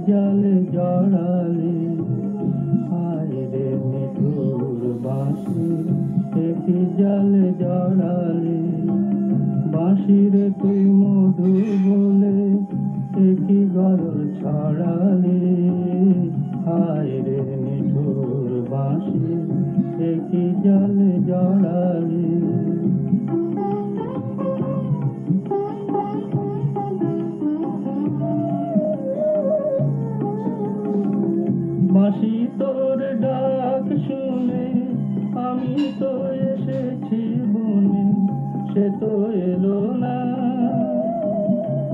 জাল জড়ালে, হায় রে নিঠুর বাঁশি একই জাল জড়ালে। বাঁশির তুই মধু বলে একই গরল ছড়ালে, হায় রে নিঠুর বাঁশি একই জাল জড়ালে। বাঁশি তোর ডাক শুনে আমি তো এসেছি বনে, সে তো এলো না।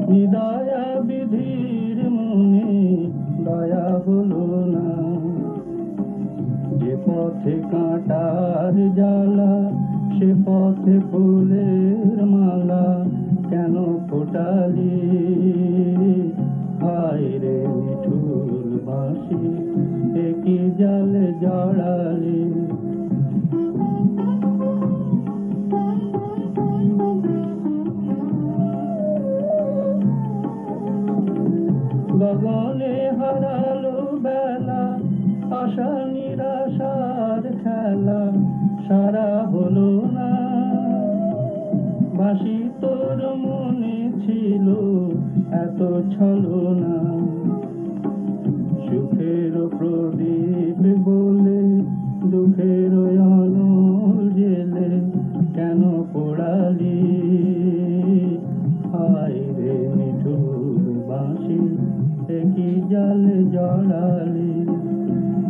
নিদয়া বিধির মনে দয়া হলো না। যে পথে কাঁটার জ্বালা সে পথে ফুলের মালা কেন ফোটালি, হায় রে নিঠুর বাঁশি একই জাল জড়ালে। গগনে হারালো বেলা, আশা নিরাশার খেলা সারা হলো না। বাঁশি তোর মনে ছিল এত ছলনা, সুখের প্রদীপ বলে দুঃখের আলোর জেলে কেন পোড়ালি, হায় রে নিঠুর বাঁশি একই জাল জড়ালি।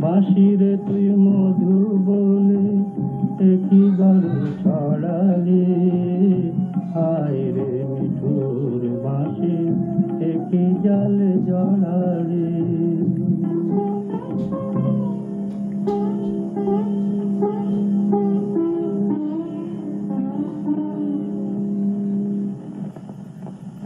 বাঁশিরে তুই মধু বলে একই গরল ছড়ালি, হায় রে নিঠুর বাঁশি একই জাল জড়ালি।